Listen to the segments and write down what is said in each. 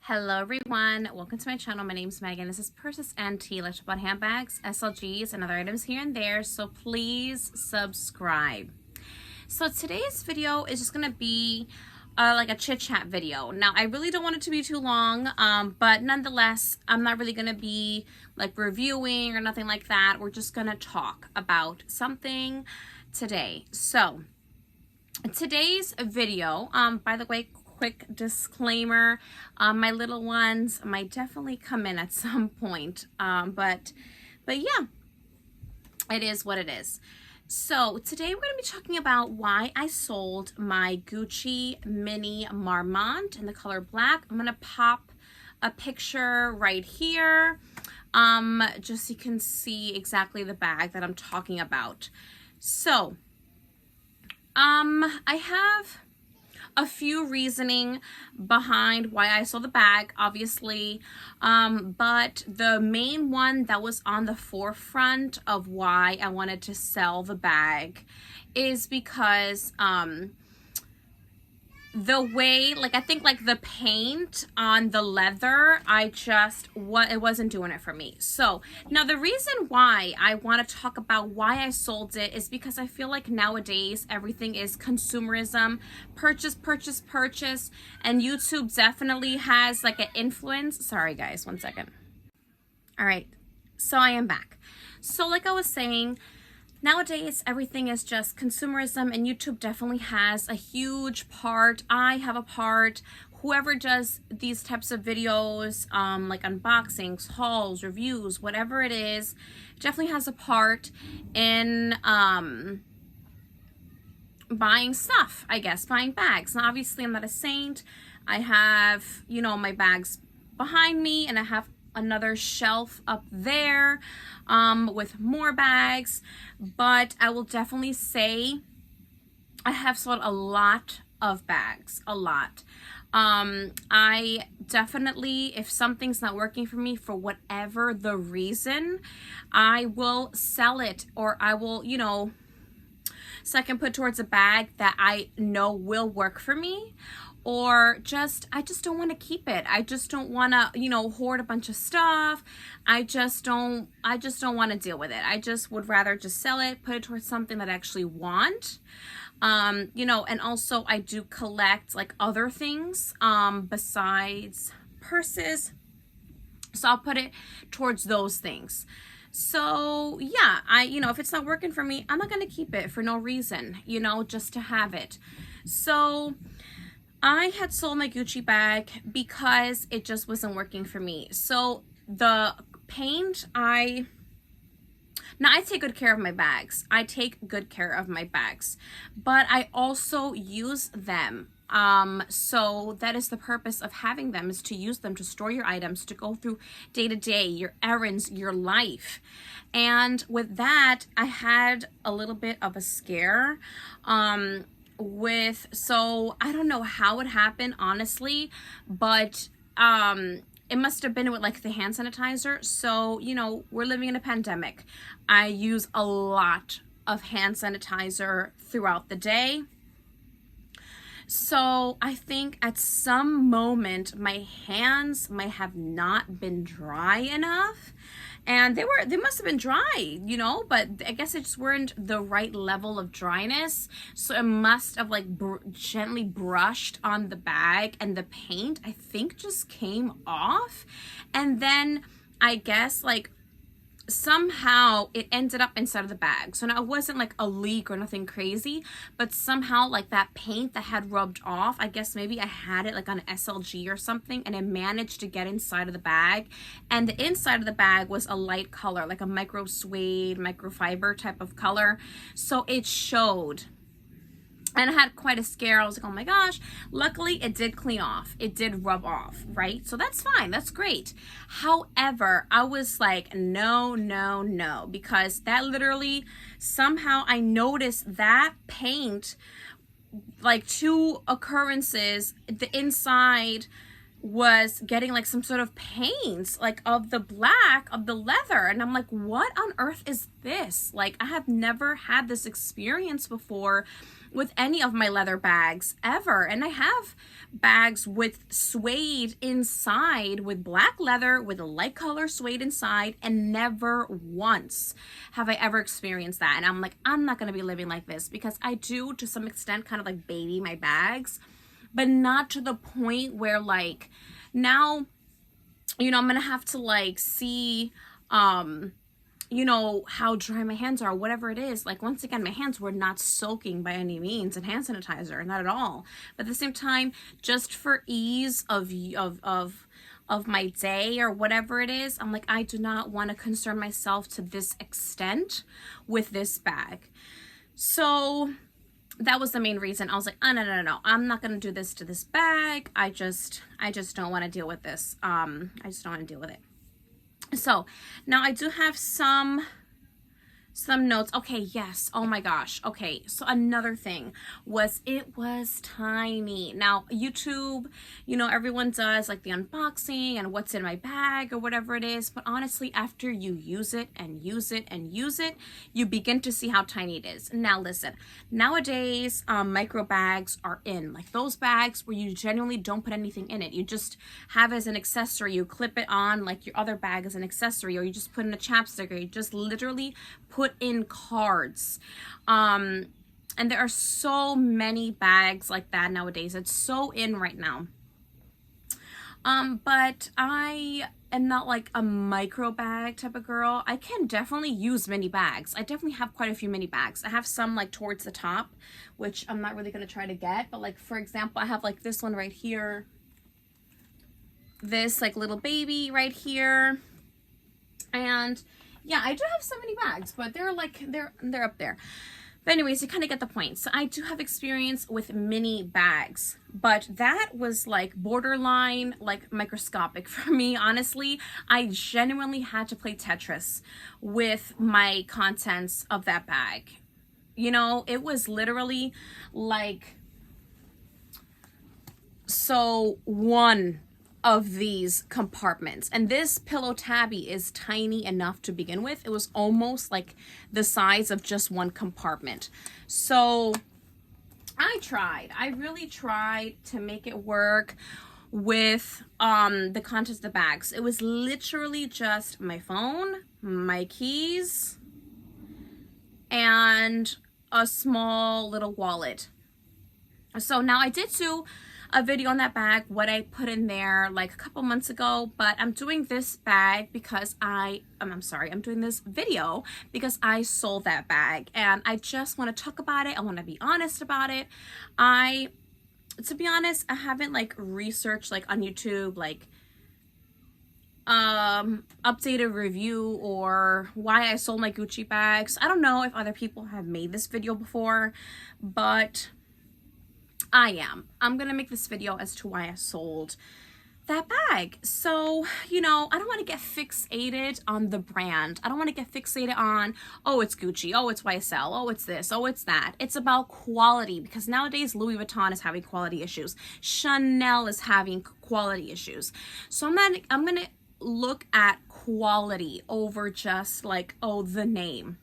Hello everyone, welcome to my channel. My name is Megan. This is Purses and Tea, let's talk about handbags, SLGs, and other items here and there, so please subscribe. So today's video is just gonna be like a chit chat video. Now I really don't want it to be too long, but nonetheless I'm not really gonna be like reviewing or nothing like that. We're just gonna talk about something today. So today's video, by the way, quick disclaimer, my little ones might definitely come in at some point, but yeah, it is what it is. So today we're going to be talking about why I sold my Gucci mini Marmont in the color black. I'm going to pop a picture right here, just so you can see exactly the bag that I'm talking about. So I have a few reasoning behind why I sold the bag, obviously, but the main one that was on the forefront of why I wanted to sell the bag is because the way, like, I think like the paint on the leather, it wasn't doing it for me. So now the reason why I want to talk about why I sold it is because I feel like nowadays everything is consumerism, purchase, and YouTube definitely has like an influence. Sorry guys, one second. All right, so I am back. So like I was saying, nowadays, everything is just consumerism, and YouTube definitely has a huge part. I have a part. Whoever does these types of videos, like unboxings, hauls, reviews, whatever it is, definitely has a part in buying stuff, I guess, buying bags. Now, obviously, I'm not a saint. I have, you know, my bags behind me, and I have another shelf up there with more bags, but I will definitely say I have sold a lot of bags, a lot. I definitely, if something's not working for me for whatever the reason, I will sell it, or I will, you know, so I can put towards a bag that I know will work for me. Or I just don't want to keep it. I just don't want to, you know, hoard a bunch of stuff. I just don't want to deal with it. I just would rather just sell it, put it towards something that I actually want. You know, and also I do collect like other things, besides purses. So I'll put it towards those things. So yeah, you know, if it's not working for me, I'm not going to keep it for no reason, you know, just to have it. So I had sold my Gucci bag because it just wasn't working for me. So the paint, I take good care of my bags. I take good care of my bags, but I also use them. So that is the purpose of having them, is to use them to store your items, to go through day to day, your errands, your life. And with that, I had a little bit of a scare, so I don't know how it happened, honestly, but it must have been with like the hand sanitizer. So, you know, we're living in a pandemic. I use a lot of hand sanitizer throughout the day. So I think at some moment my hands might have not been dry enough, and they must have been dry, you know, but I guess it just weren't the right level of dryness. So it must have like gently brushed on the bag, and the paint, I think, just came off. And then I guess like somehow it ended up inside of the bag. So now it wasn't like a leak or nothing crazy, but somehow like that paint that had rubbed off, I guess maybe I had it like on an SLG or something, and it managed to get inside of the bag. And the inside of the bag was a light color, like a micro suede, microfiber type of color. So it showed. And I had quite a scare. I was like, oh my gosh. Luckily, it did clean off. It did rub off, right? So that's fine. That's great. However, I was like, no, because that literally, somehow I noticed that paint, like 2 occurrences, the inside was getting like some sort of pains like of the black of the leather, and I'm like, what on earth is this? Like, I have never had this experience before with any of my leather bags ever. And I have bags with suede inside, with black leather with a light color suede inside, and never once have I ever experienced that. And I'm like, I'm not going to be living like this, because I do to some extent kind of like baby my bags, but not to the point where like now, you know, I'm gonna have to like see you know, how dry my hands are, whatever it is. Like, once again, my hands were not soaking by any means in hand sanitizer, not at all. But at the same time, just for ease of my day or whatever it is, I'm like, I do not want to concern myself to this extent with this bag. So that was the main reason. I was like, oh, no, I'm not gonna do this to this bag. I just don't want to deal with this. I just don't want to deal with it. So now I do have some notes. Okay, yes. Oh my gosh. Okay, so another thing was, it was tiny. Now, YouTube, you know, everyone does like the unboxing and what's in my bag or whatever it is, but honestly, after you use it and use it and use it, you begin to see how tiny it is. Now listen, nowadays micro bags are in, like those bags where you genuinely don't put anything in it. You just have as an accessory, you clip it on like your other bag as an accessory, or you just put in a chapstick, or you just literally put in cards. And there are so many bags like that nowadays. It's so in right now. But I am not like a micro bag type of girl. I can definitely use mini bags. I definitely have quite a few mini bags. I have some like towards the top, which I'm not really gonna try to get, but like, for example, I have like this one right here, this like little baby right here, and yeah, I do have so many bags, but they're like, they're up there. But anyways, you kind of get the point. So I do have experience with mini bags, but that was like borderline, like microscopic for me, honestly. I genuinely had to play Tetris with my contents of that bag. You know, it was literally like, so one of these compartments, and this pillow tabby is tiny enough to begin with. It was almost like the size of just one compartment. So I really tried to make it work with the contents of the bags. It was literally just my phone, my keys, and a small little wallet. So now I did do a video on that bag, what I put in there like a couple months ago, but I'm doing this bag because I'm doing this video because I sold that bag, and I just want to talk about it. I want to be honest about it. To be honest, I haven't like researched like on YouTube like updated review or why I sold my Gucci bags. I don't know if other people have made this video before, but I'm gonna make this video as to why I sold that bag. So, you know, I don't want to get fixated on the brand. I don't want to get fixated on, oh, it's Gucci, oh, it's YSL, oh, it's this, oh, it's that. It's about quality, because nowadays Louis Vuitton is having quality issues. Chanel is having quality issues. So I'm gonna look at quality over just like, oh, the name.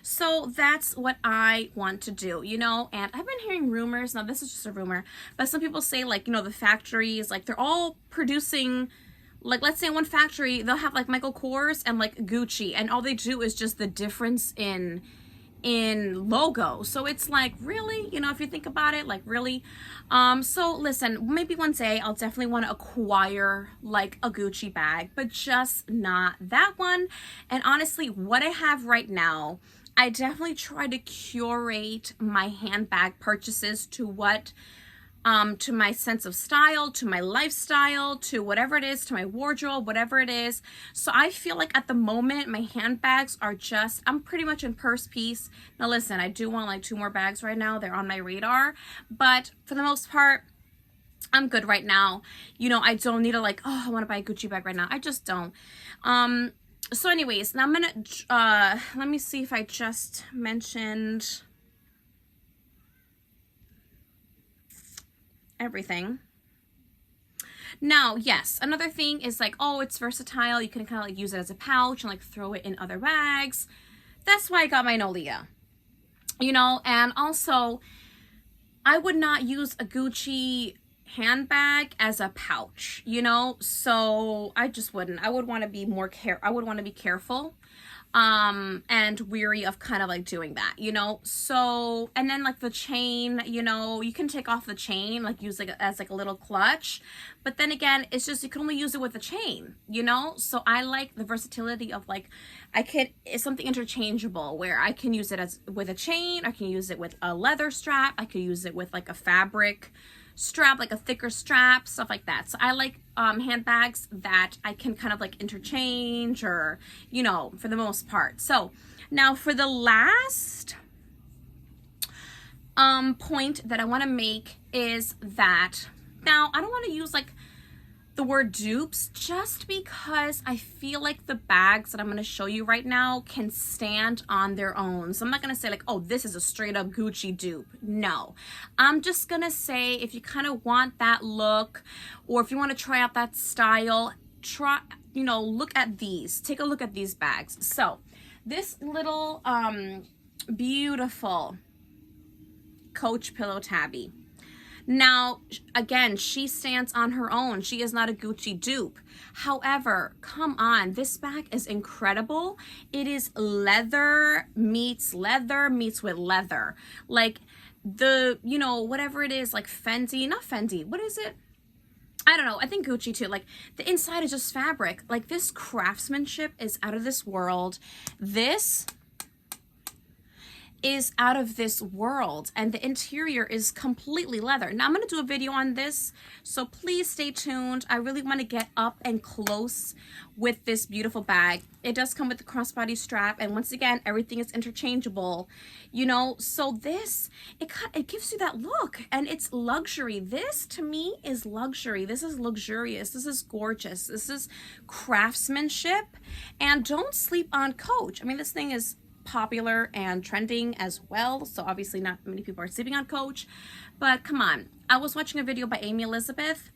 So that's what I want to do, you know, and I've been hearing rumors. Now, this is just a rumor, but some people say like, you know, the factories, like they're all producing, like, let's say one factory, they'll have like Michael Kors and like Gucci, and all they do is just the difference in logo. So it's like, really, you know, if you think about it, like, really. So listen, maybe one day I'll definitely want to acquire like a Gucci bag, but just not that one. And honestly, what I have right now, I definitely try to curate my handbag purchases to what, to my sense of style, to my lifestyle, to whatever it is, to my wardrobe, whatever it is. So I feel like at the moment, my handbags are just, I'm pretty much in purse piece. Now listen, I do want like 2 more bags right now. They're on my radar, but for the most part, I'm good right now. You know, I don't need to like, oh, I want to buy a Gucci bag right now. I just don't. So anyways, now I'm gonna, let me see if I just mentioned everything. Now, yes, another thing is like, oh, it's versatile. You can kind of like use it as a pouch and like throw it in other bags. That's why I got my Nolita, you know. And also, I would not use a Gucci handbag as a pouch, you know, so I just wouldn't. I would want to be careful and weary of kind of like doing that, you know. So, and then like the chain, you know, you can take off the chain, like use like as like a little clutch, but then again, it's just you can only use it with the chain, you know. So I like the versatility of like it's something interchangeable where I can use it as with a chain, I can use it with a leather strap, I could use it with like a fabric strap, like a thicker strap, stuff like that. So I like handbags that I can kind of like interchange, or, you know, for the most part. So now for the last point that I want to make is that now I don't want to use like the word dupes, just because I feel like the bags that I'm going to show you right now can stand on their own. So I'm not going to say like, oh, this is a straight up Gucci dupe. No, I'm just going to say if you kind of want that look, or if you want to try out that style, look at these. Take a look at these bags. So this little beautiful Coach pillow tabby. Now, again, she stands on her own. She is not a Gucci dupe. However, come on, this bag is incredible. It is leather meets with leather. Like the, you know, whatever it is, like Fendi, not Fendi, what is it? I don't know, I think Gucci too. Like the inside is just fabric. Like this craftsmanship is out of this world. This is out of this world, and the interior is completely leather. Now I'm going to do a video on this, so please stay tuned. I really want to get up and close with this beautiful bag. It does come with the crossbody strap, and once again, everything is interchangeable, you know. So this, it gives you that look, and it's luxury. This to me is luxury. This is luxurious. This is gorgeous. This is craftsmanship. And don't sleep on Coach. I mean, this thing is popular and trending as well, so obviously not many people are sleeping on Coach, but come on. I was watching a video by Amy Elizabeth,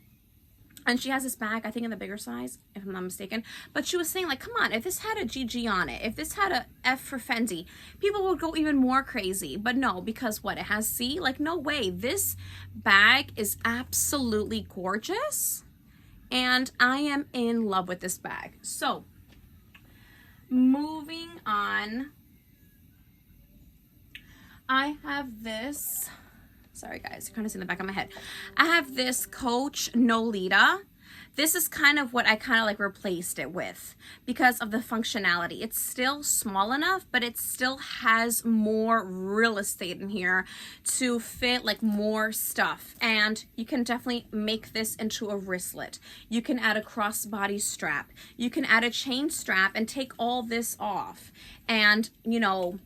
and she has this bag, I think in the bigger size, if I'm not mistaken, but she was saying like, come on, if this had a GG on it, if this had a F for Fendi, people would go even more crazy. But no, because what, it has C? Like, no way. This bag is absolutely gorgeous, and I am in love with this bag. So moving on, I have this, sorry guys, you're kind of seeing the back of my head. I have this Coach Nolita. This is kind of what I kind of like replaced it with because of the functionality. It's still small enough, but it still has more real estate in here to fit like more stuff. And you can definitely make this into a wristlet. You can add a crossbody strap. You can add a chain strap and take all this off, and, you know,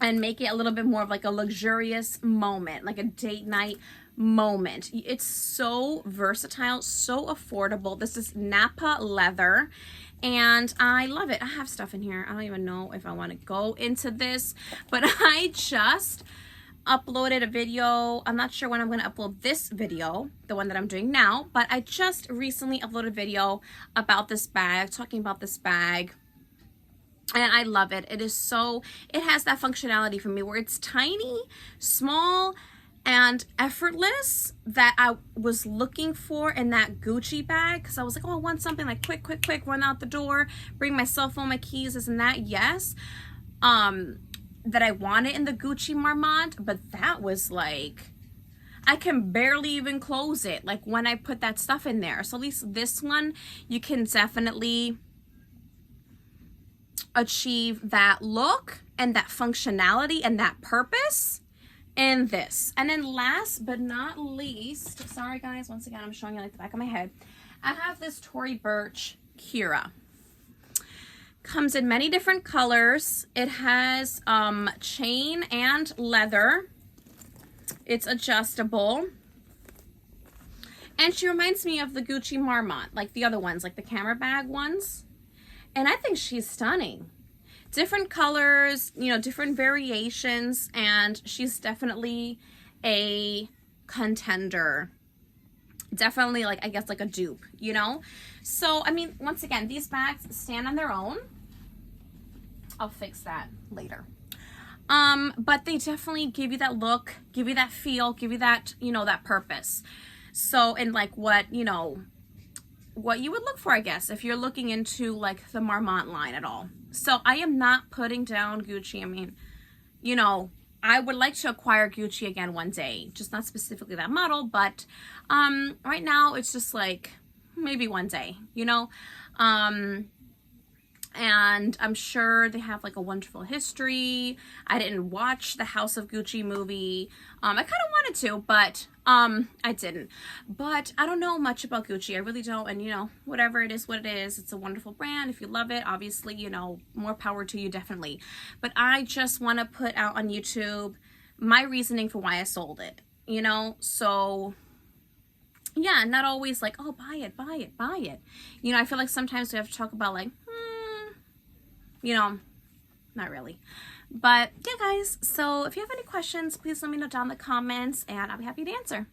and make it a little bit more of like a luxurious moment, like a date night moment. It's so versatile, so affordable. This is Napa leather, and I love it. I have stuff in here. I don't even know if I want to go into this, but I just uploaded a video. I'm not sure when I'm going to upload this video, the one that I'm doing now, but I just recently uploaded a video about this bag, talking about this bag. And I love it. It has that functionality for me where it's tiny, small, and effortless that I was looking for in that Gucci bag. Because I was like, oh, I want something like quick, run out the door, bring my cell phone, my keys, this and that. Yes. That I wanted in the Gucci Marmont. But that was like, I can barely even close it, like when I put that stuff in there. So at least this one, you can definitely achieve that look and that functionality and that purpose in this. And then last but not least, sorry guys, once again I'm showing you like the back of my head, I have this Tory Burch Keira. Comes in many different colors. It has chain and leather. It's adjustable, and she reminds me of the Gucci Marmont, like the other ones, like the camera bag ones. And I think she's stunning. Different colors, you know, different variations, and she's definitely a contender definitely like, I guess like a dupe, you know? So, I mean, once again, these bags stand on their own. I'll fix that later. But they definitely give you that look, give you that feel, give you that, you know, that purpose. So, and like what, you know, what you would look for, I guess, if you're looking into like the Marmont line at all. So I am not putting down Gucci. I mean, you know, I would like to acquire Gucci again one day, just not specifically that model, but right now it's just like maybe one day, you know. And I'm sure they have like a wonderful history. I didn't watch the House of Gucci movie. I kind of wanted to, but I didn't. But I don't know much about Gucci. I really don't. And, you know, whatever it is, what it is, it's a wonderful brand. If you love it, obviously, you know, more power to you, definitely. But I just want to put out on YouTube my reasoning for why I sold it, you know? So yeah, not always like, oh, buy it, buy it, buy it. You know, I feel like sometimes we have to talk about like, you know, not really. But yeah, guys, so if you have any questions, please let me know down in the comments and I'll be happy to answer.